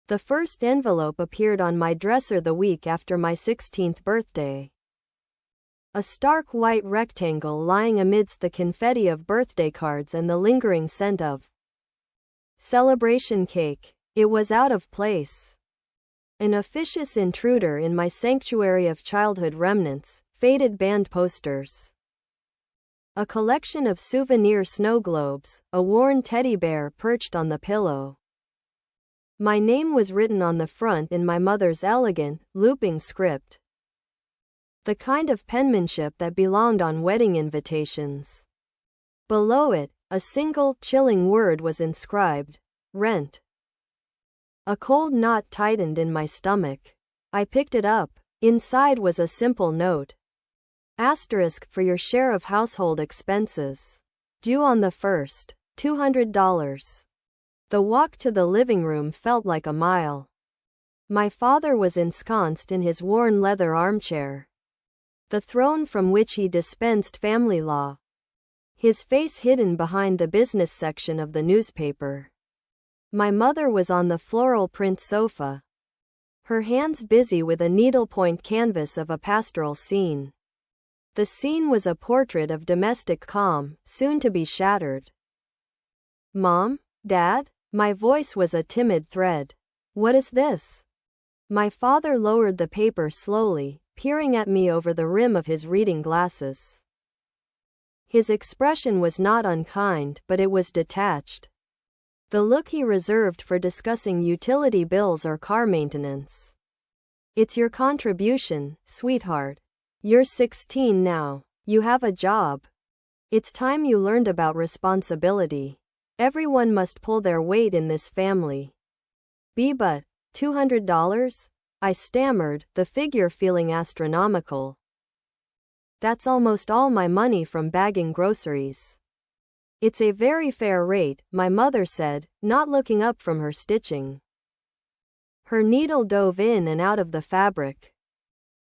The first envelope appeared on my dresser the week after my 16th birthday. A stark white rectangle lying amidst the confetti of birthday cards and the lingering scent of celebration cake. It was out of place. An officious intruder in my sanctuary of childhood remnants, faded band posters. A collection of souvenir snow globes, a worn teddy bear perched on the pillow. My name was written on the front in my mother's elegant, looping script. The kind of penmanship that belonged on wedding invitations. Below it, a single, chilling word was inscribed: rent. A cold knot tightened in my stomach. I picked it up. Inside was a simple note. Asterisk for your share of household expenses. Due on the 1st. $200. The walk to the living room felt like a mile. My father was ensconced in his worn leather armchair, the throne from which he dispensed family law, his face hidden behind the business section of the newspaper. My mother was on the floral print sofa, her hands busy with a needlepoint canvas of a pastoral scene. The scene was a portrait of domestic calm, soon to be shattered. Mom? Dad? My voice was a timid thread. What is this? My father lowered the paper slowly, peering at me over the rim of his reading glasses. His expression was not unkind, but it was detached. The look he reserved for discussing utility bills or car maintenance. It's your contribution, sweetheart. You're 16 now. You have a job. It's time you learned about responsibility. Everyone must pull their weight in this family. But $200? I stammered, the figure feeling astronomical. That's almost all my money from bagging groceries. It's a very fair rate, my mother said, not looking up from her stitching. Her needle dove in and out of the fabric.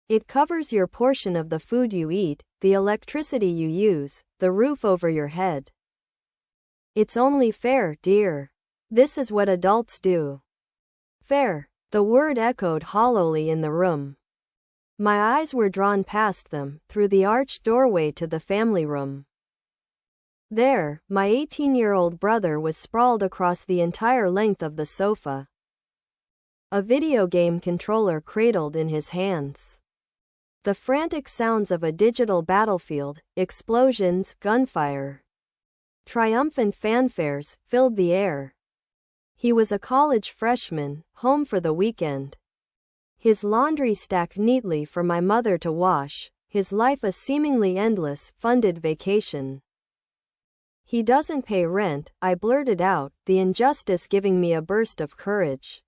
It covers your portion of the food you eat, the electricity you use, the roof over your head. It's only fair, dear. This is what adults do. Fair. The word echoed hollowly in the room. My eyes were drawn past them, through the arched doorway to the family room. There, my 18-year-old brother was sprawled across the entire length of the sofa, a video game controller cradled in his hands. The frantic sounds of a digital battlefield, explosions, gunfire, triumphant fanfares, filled the air. He was a college freshman, home for the weekend. His laundry stacked neatly for my mother to wash, his life a seemingly endless, funded vacation. He doesn't pay rent, I blurted out, the injustice giving me a burst of courage.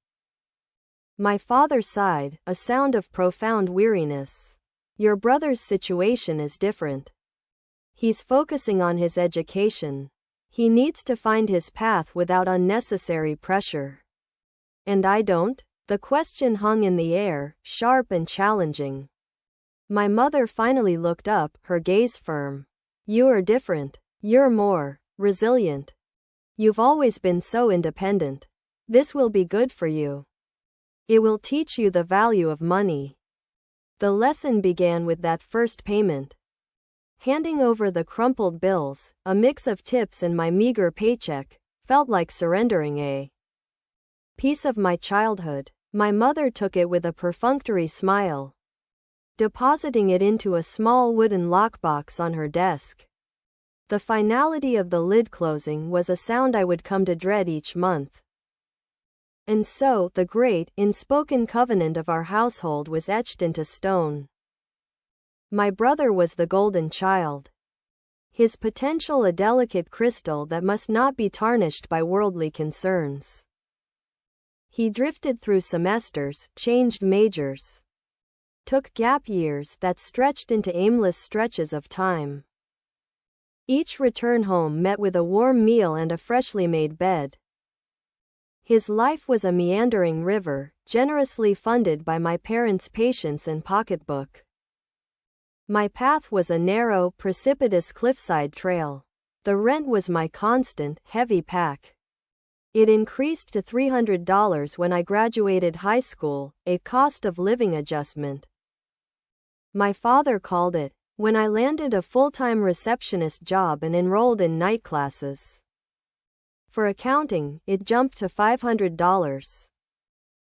My father sighed, a sound of profound weariness. Your brother's situation is different. He's focusing on his education. He needs to find his path without unnecessary pressure. And I don't? The question hung in the air, sharp and challenging. My mother finally looked up, her gaze firm. You are different. You're more resilient. You've always been so independent. This will be good for you. It will teach you the value of money. The lesson began with that first payment. Handing over the crumpled bills, a mix of tips and my meager paycheck, felt like surrendering a piece of my childhood. My mother took it with a perfunctory smile, depositing it into a small wooden lockbox on her desk. The finality of the lid closing was a sound I would come to dread each month. And so, the great, unspoken covenant of our household was etched into stone. My brother was the golden child. His potential a delicate crystal that must not be tarnished by worldly concerns. He drifted through semesters, changed majors, took gap years that stretched into aimless stretches of time. Each return home met with a warm meal and a freshly made bed. His life was a meandering river, generously funded by my parents' patience and pocketbook. My path was a narrow, precipitous cliffside trail. The rent was my constant, heavy pack. It increased to $300 when I graduated high school, a cost of living adjustment. My father called it, when I landed a full-time receptionist job and enrolled in night classes. For accounting, it jumped to $500.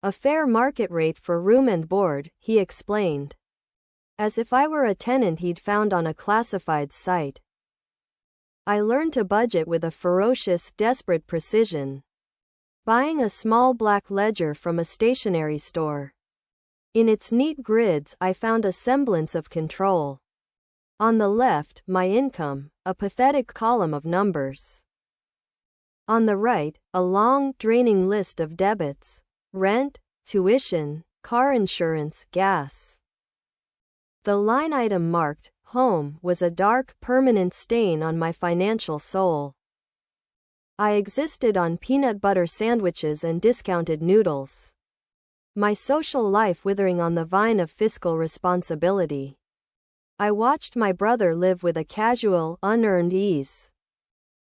A fair market rate for room and board, he explained. As if I were a tenant he'd found on a classified site. I learned to budget with a ferocious, desperate precision. Buying a small black ledger from a stationery store. In its neat grids, I found a semblance of control. On the left, my income, a pathetic column of numbers. On the right, a long, draining list of debits: rent, tuition, car insurance, gas. The line item marked home was a dark, permanent stain on my financial soul. I existed on peanut butter sandwiches and discounted noodles. My social life withering on the vine of fiscal responsibility. I watched my brother live with a casual, unearned ease.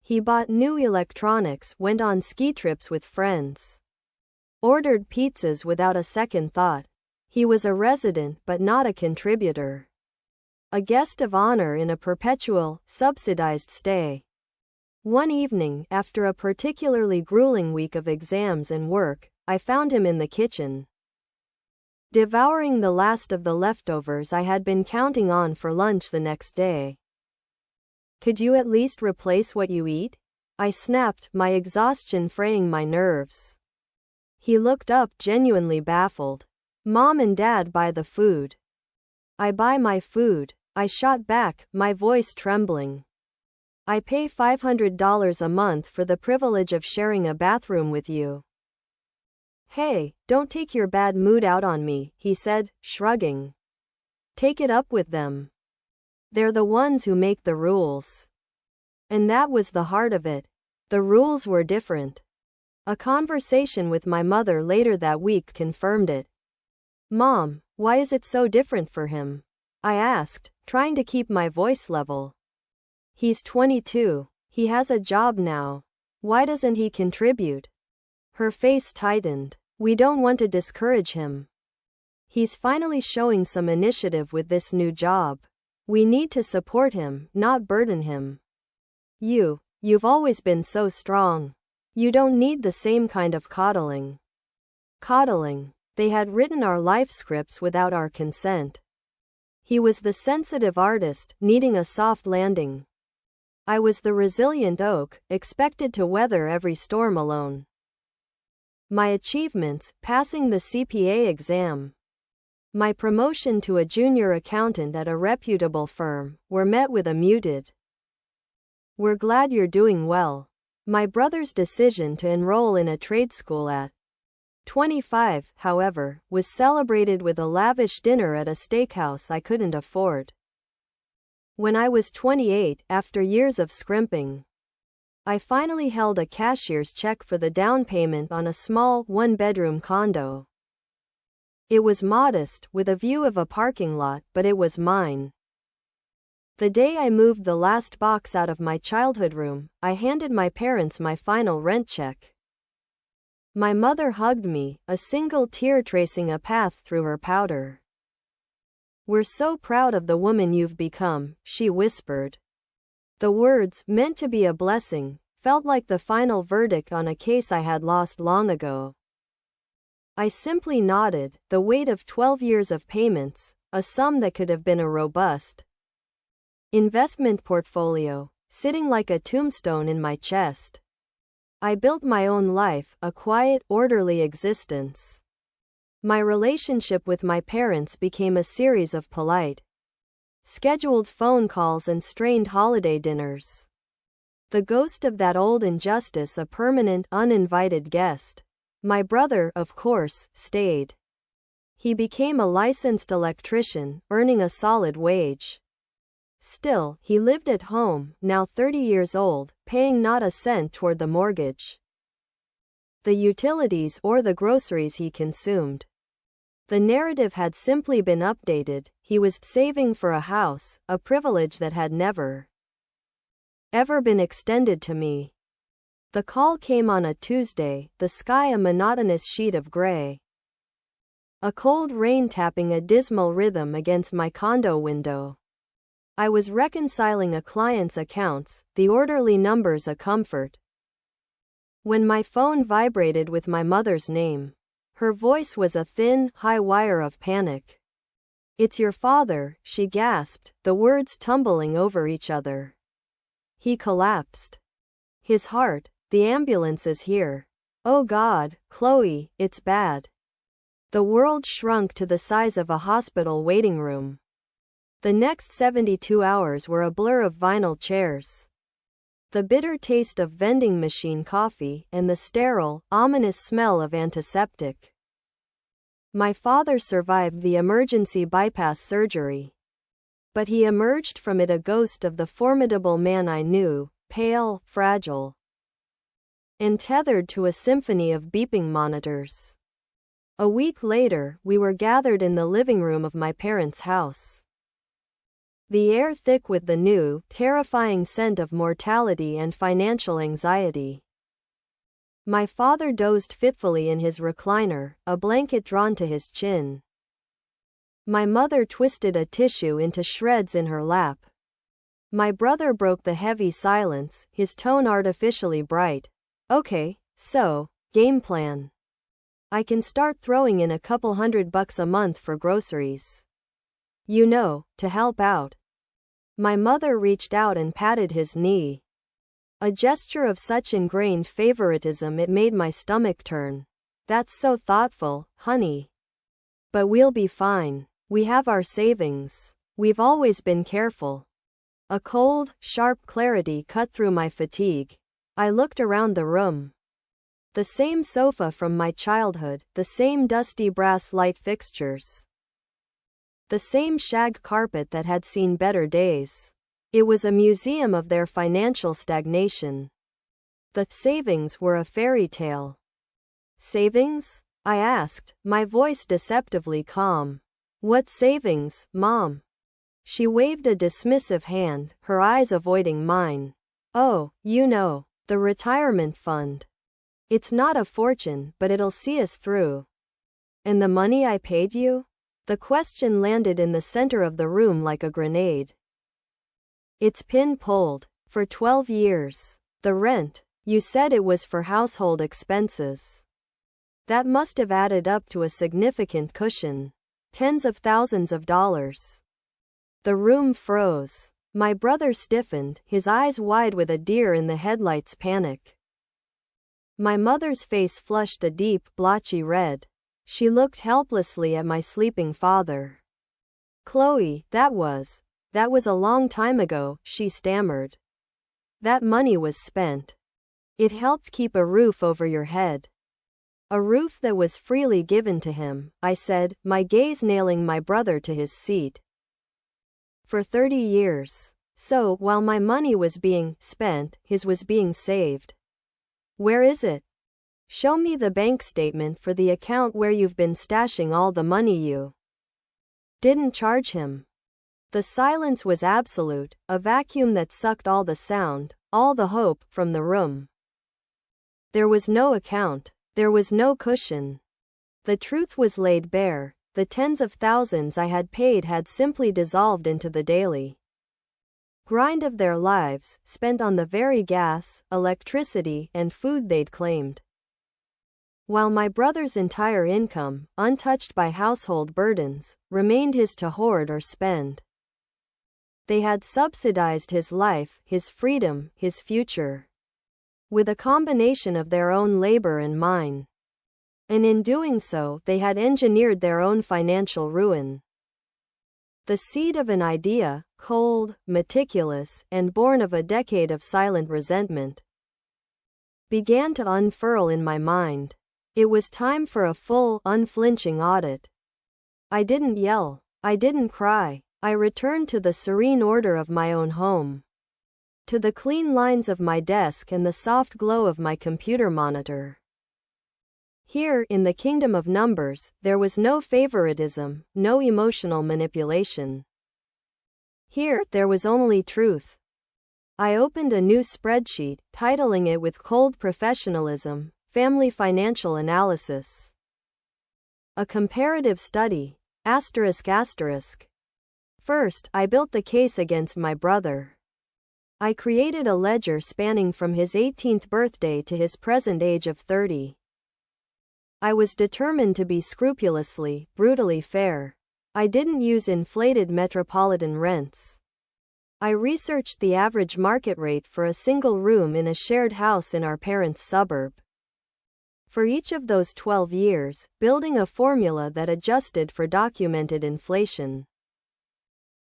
He bought new electronics, went on ski trips with friends. Ordered pizzas without a second thought. He was a resident but not a contributor. A guest of honor in a perpetual, subsidized stay. One evening, after a particularly grueling week of exams and work, I found him in the kitchen, devouring the last of the leftovers I had been counting on for lunch the next day. "Could you at least replace what you eat?" I snapped, my exhaustion fraying my nerves. He looked up, genuinely baffled. "Mom and Dad buy the food. I buy my food," I shot back, my voice trembling. "I pay $500 a month for the privilege of sharing a bathroom with you." "Hey, don't take your bad mood out on me," he said, shrugging. "Take it up with them. They're the ones who make the rules." And that was the heart of it. The rules were different. A conversation with my mother later that week confirmed it. "Mom, why is it so different for him?" I asked, trying to keep my voice level. "He's 22. He has a job now. Why doesn't he contribute?" Her face tightened. "We don't want to discourage him. He's finally showing some initiative with this new job. We need to support him, not burden him. You've always been so strong. You don't need the same kind of coddling." Coddling. They had written our life scripts without our consent. He was the sensitive artist, needing a soft landing. I was the resilient oak, expected to weather every storm alone. My achievements: passing the CPA exam, my promotion to a junior accountant at a reputable firm, were met with a muted, "We're glad you're doing well." My brother's decision to enroll in a trade school at 25, however, was celebrated with a lavish dinner at a steakhouse I couldn't afford. When I was 28, after years of scrimping, I finally held a cashier's check for the down payment on a small, one-bedroom condo. It was modest, with a view of a parking lot, but it was mine. The day I moved the last box out of my childhood room, I handed my parents my final rent check. My mother hugged me, a single tear tracing a path through her powder. "We're so proud of the woman you've become," she whispered. The words, meant to be a blessing, felt like the final verdict on a case I had lost long ago. I simply nodded, the weight of 12 years of payments, a sum that could have been a robust investment portfolio, sitting like a tombstone in my chest. I built my own life, a quiet, orderly existence. My relationship with my parents became a series of polite, scheduled phone calls and strained holiday dinners. The ghost of that old injustice, a permanent, uninvited guest. My brother, of course, stayed. He became a licensed electrician, earning a solid wage. Still, he lived at home, now 30 years old, paying not a cent toward the mortgage, the utilities, or the groceries he consumed. The narrative had simply been updated. He was saving for a house, a privilege that had never, ever been extended to me. The call came on a Tuesday, the sky a monotonous sheet of gray. A cold rain tapping a dismal rhythm against my condo window. I was reconciling a client's accounts, the orderly numbers a comfort, when my phone vibrated with my mother's name. Her voice was a thin, high wire of panic. "It's your father," she gasped, the words tumbling over each other. "He collapsed. His heart, the ambulance is here." "Oh God, Chloe, it's bad." The world shrunk to the size of a hospital waiting room. The next 72 hours were a blur of vinyl chairs, the bitter taste of vending machine coffee, and the sterile, ominous smell of antiseptic. My father survived the emergency bypass surgery, but he emerged from it a ghost of the formidable man I knew, pale, fragile, and tethered to a symphony of beeping monitors. A week later, we were gathered in the living room of my parents' house. The air thick with the new, terrifying scent of mortality and financial anxiety. My father dozed fitfully in his recliner, a blanket drawn to his chin. My mother twisted a tissue into shreds in her lap. My brother broke the heavy silence, his tone artificially bright. "Okay, so, game plan. I can start throwing in a couple $100 a month for groceries. You know, to help out." My mother reached out and patted his knee. A gesture of such ingrained favoritism it made my stomach turn. "That's so thoughtful, honey. But we'll be fine. We have our savings. We've always been careful." A cold, sharp clarity cut through my fatigue. I looked around the room. The same sofa from my childhood, the same dusty brass light fixtures, the same shag carpet that had seen better days. It was a museum of their financial stagnation. The savings were a fairy tale. "Savings?" I asked, my voice deceptively calm. "What savings, Mom?" She waved a dismissive hand, her eyes avoiding mine. "Oh, you know, the retirement fund. It's not a fortune, but it'll see us through." "And the money I paid you?" The question landed in the center of the room like a grenade. "It's pin-pulled. For 12 years. The rent, you said it was for household expenses. That must have added up to a significant cushion. Tens of thousands of dollars." The room froze. My brother stiffened, his eyes wide with a deer in the headlights panic. My mother's face flushed a deep, blotchy red. She looked helplessly at my sleeping father. "Chloe, that was a long time ago," she stammered. "That money was spent. It helped keep a roof over your head." "A roof that was freely given to him," I said, my gaze nailing my brother to his seat. "For 30 years. So, while my money was being spent, his was being saved." "Where is it? Show me the bank statement for the account where you've been stashing all the money you didn't charge him." The silence was absolute, a vacuum that sucked all the sound, all the hope, from the room. There was no account. There was no cushion. The truth was laid bare. The tens of thousands I had paid had simply dissolved into the daily grind of their lives, spent on the very gas, electricity, and food they'd claimed. While my brother's entire income, untouched by household burdens, remained his to hoard or spend. They had subsidized his life, his freedom, his future, with a combination of their own labor and mine. And in doing so, they had engineered their own financial ruin. The seed of an idea, cold, meticulous, and born of a decade of silent resentment, began to unfurl in my mind. It was time for a full, unflinching audit. I didn't yell. I didn't cry. I returned to the serene order of my own home, to the clean lines of my desk and the soft glow of my computer monitor. Here, in the kingdom of numbers, there was no favoritism, no emotional manipulation. Here, there was only truth. I opened a new spreadsheet, titling it with Cold Professionalism, Family Financial Analysis. A comparative study. First, I built the case against my brother. I created a ledger spanning from his 18th birthday to his present age of 30. I was determined to be scrupulously, brutally fair. I didn't use inflated metropolitan rents. I researched the average market rate for a single room in a shared house in our parents' suburb. For each of those 12 years, building a formula that adjusted for documented inflation.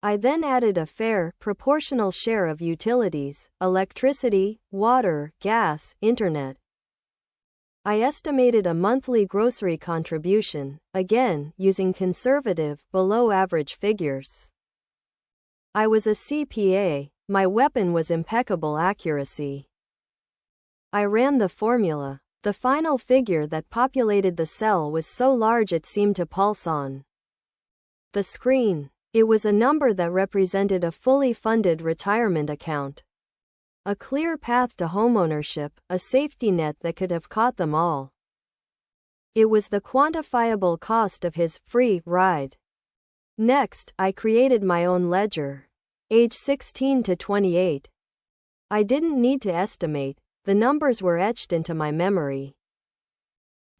I then added a fair, proportional share of utilities, electricity, water, gas, internet. I estimated a monthly grocery contribution, again, using conservative, below-average figures. I was a CPA, my weapon was impeccable accuracy. I ran the formula. The final figure that populated the cell was so large it seemed to pulse on the screen. It was a number that represented a fully funded retirement account. A clear path to homeownership, a safety net that could have caught them all. It was the quantifiable cost of his free ride. Next, I created my own ledger. Age 16 to 28. I didn't need to estimate, the numbers were etched into my memory.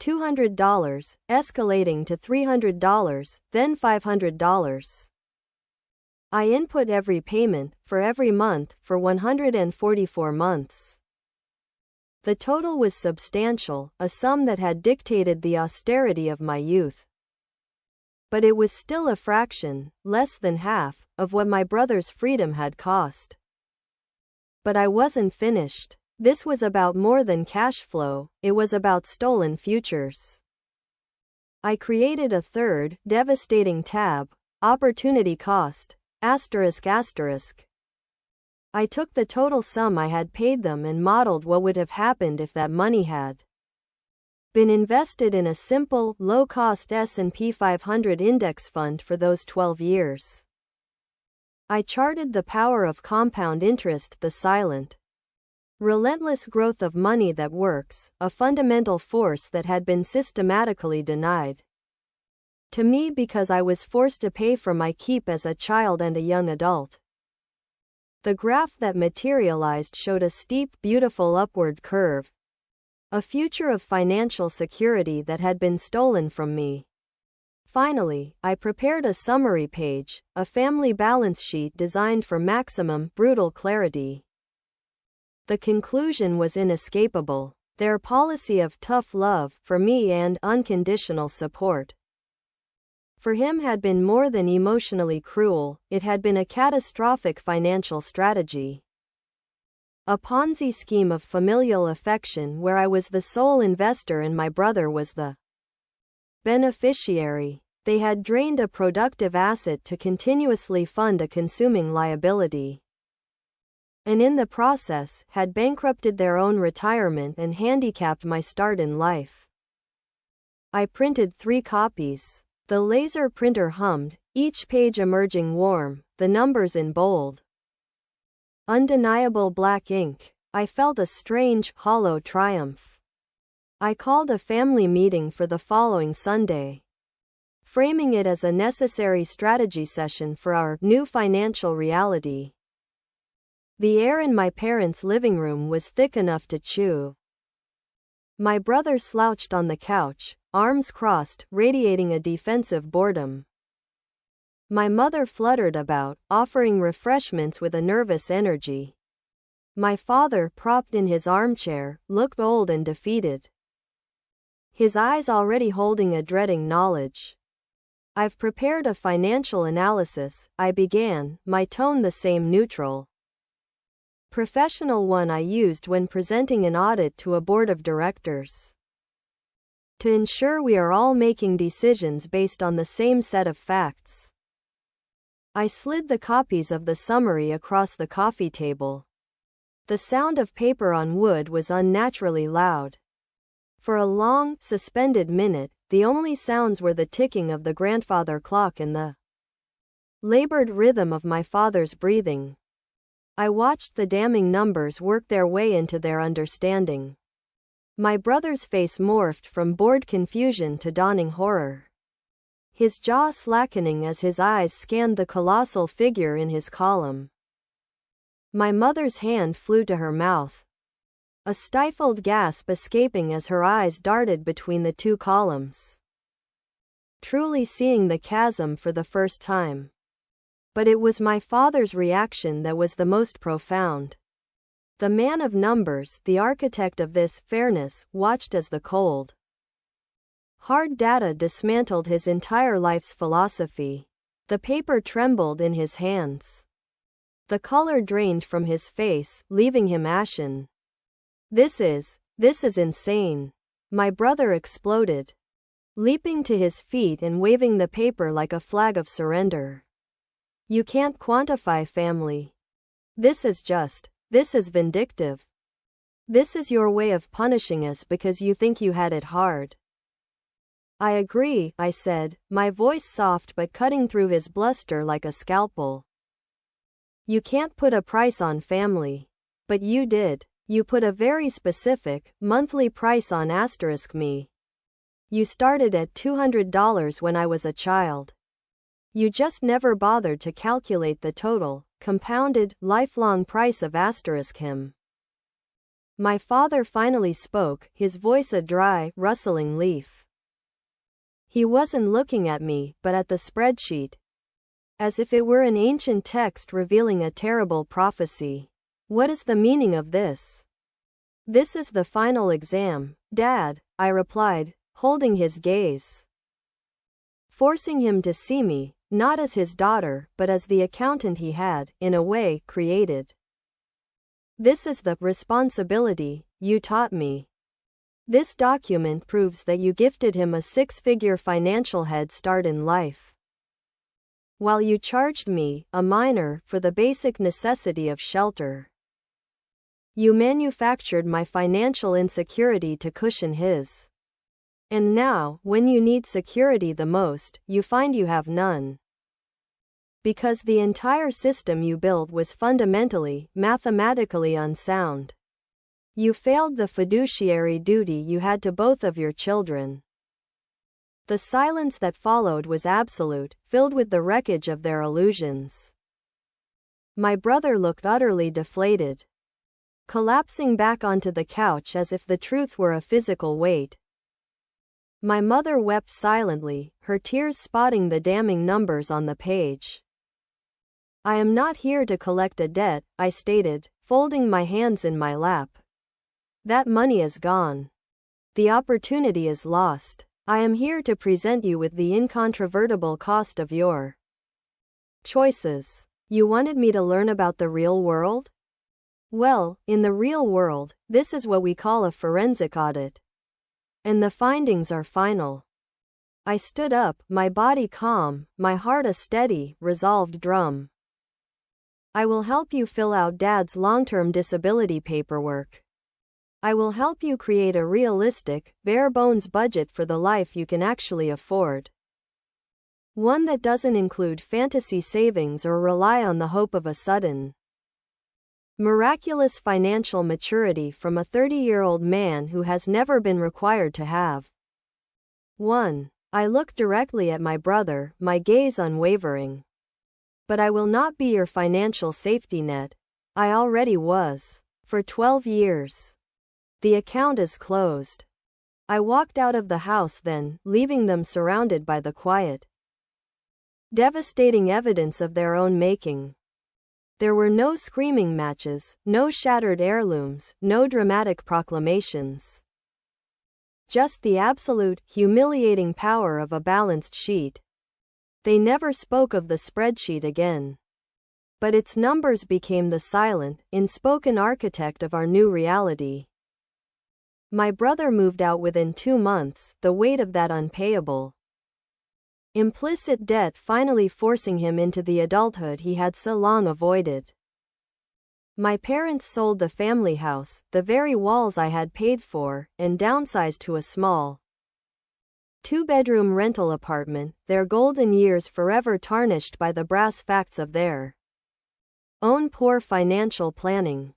$200, escalating to $300, then $500. I input every payment, for every month, for 144 months. The total was substantial, a sum that had dictated the austerity of my youth. But it was still a fraction, less than half, of what my brother's freedom had cost. But I wasn't finished. This was about more than cash flow, it was about stolen futures. I created a third, devastating tab, opportunity cost, ***. I took the total sum I had paid them and modeled what would have happened if that money had been invested in a simple, low-cost S&P 500 index fund for those 12 years. I charted the power of compound interest, the silent, relentless growth of money that works, a fundamental force that had been systematically denied to me because I was forced to pay for my keep as a child and a young adult. The graph that materialized showed a steep, beautiful upward curve. A future of financial security that had been stolen from me. Finally, I prepared a summary page, a family balance sheet designed for maximum, brutal clarity. The conclusion was inescapable. Their policy of tough love, for me, and unconditional support for him had been more than emotionally cruel, it had been a catastrophic financial strategy. A Ponzi scheme of familial affection where I was the sole investor and my brother was the beneficiary. They had drained a productive asset to continuously fund a consuming liability. And in the process, had bankrupted their own retirement and handicapped my start in life. I printed 3 copies. The laser printer hummed, each page emerging warm, the numbers in bold. Undeniable black ink. I felt a strange, hollow triumph. I called a family meeting for the following Sunday, framing it as a necessary strategy session for our new financial reality. The air in my parents' living room was thick enough to chew. My brother slouched on the couch, arms crossed, radiating a defensive boredom. My mother fluttered about, offering refreshments with a nervous energy. My father, propped in his armchair, looked old and defeated, his eyes already holding a dreading knowledge. "I've prepared a financial analysis," I began, my tone the same neutral, professional one I used when presenting an audit to a board of directors, to ensure we are all making decisions based on the same set of facts. I slid the copies of the summary across the coffee table. The sound of paper on wood was unnaturally loud. For a long, suspended minute, the only sounds were the ticking of the grandfather clock and the labored rhythm of my father's breathing. I watched the damning numbers work their way into their understanding. My brother's face morphed from bored confusion to dawning horror, his jaw slackening as his eyes scanned the colossal figure in his column. My mother's hand flew to her mouth, a stifled gasp escaping as her eyes darted between the two columns, truly seeing the chasm for the first time. But it was my father's reaction that was the most profound. The man of numbers, the architect of this fairness, watched as the cold, hard data dismantled his entire life's philosophy. The paper trembled in his hands. The color drained from his face, leaving him ashen. This is insane. My brother exploded, leaping to his feet and waving the paper like a flag of surrender. You can't quantify family. This is vindictive. This is your way of punishing us because you think you had it hard. I agree, I said, my voice soft but cutting through his bluster like a scalpel. You can't put a price on family. But you did. You put a very specific, monthly price on *me. You started at $200 when I was a child. You just never bothered to calculate the total, compounded, lifelong price of *him. My father finally spoke, his voice a dry, rustling leaf. He wasn't looking at me, but at the spreadsheet, as if it were an ancient text revealing a terrible prophecy. What is the meaning of this? This is the final exam, Dad, I replied, holding his gaze, forcing him to see me, not as his daughter, but as the accountant he had, in a way, created. This is the responsibility you taught me. This document proves that you gifted him a six-figure financial head start in life, while you charged me, a minor, for the basic necessity of shelter. You manufactured my financial insecurity to cushion his. And now, when you need security the most, you find you have none. Because the entire system you built was fundamentally, mathematically unsound. You failed the fiduciary duty you had to both of your children. The silence that followed was absolute, filled with the wreckage of their illusions. My brother looked utterly deflated, collapsing back onto the couch as if the truth were a physical weight. My mother wept silently, her tears spotting the damning numbers on the page. I am not here to collect a debt, I stated, folding my hands in my lap. That money is gone. The opportunity is lost. I am here to present you with the incontrovertible cost of your choices. You wanted me to learn about the real world? Well, in the real world, this is what we call a forensic audit. And the findings are final. I stood up, my body calm, my heart a steady, resolved drum. I will help you fill out Dad's long-term disability paperwork. I will help you create a realistic, bare-bones budget for the life you can actually afford. One that doesn't include fantasy savings or rely on the hope of a sudden, miraculous financial maturity from a 30-year-old man who has never been required to have one. I looked directly at my brother, my gaze unwavering. But I will not be your financial safety net. I already was. For 12 years. The account is closed. I walked out of the house then, leaving them surrounded by the quiet, devastating evidence of their own making. There were no screaming matches, no shattered heirlooms, no dramatic proclamations. Just the absolute, humiliating power of a balanced sheet. They never spoke of the spreadsheet again. But its numbers became the silent, unspoken architect of our new reality. My brother moved out within 2 months, the weight of that unpayable, implicit debt finally forcing him into the adulthood he had so long avoided. My parents sold the family house, the very walls I had paid for, and downsized to a small, 2-bedroom rental apartment, their golden years forever tarnished by the brass facts of their own poor financial planning.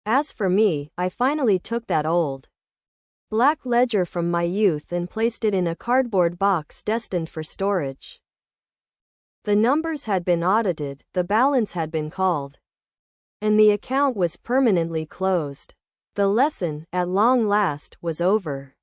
As for me, I finally took that old black ledger from my youth and placed it in a cardboard box destined for storage. The numbers had been audited, the balance had been called, and the account was permanently closed. The lesson, at long last, was over.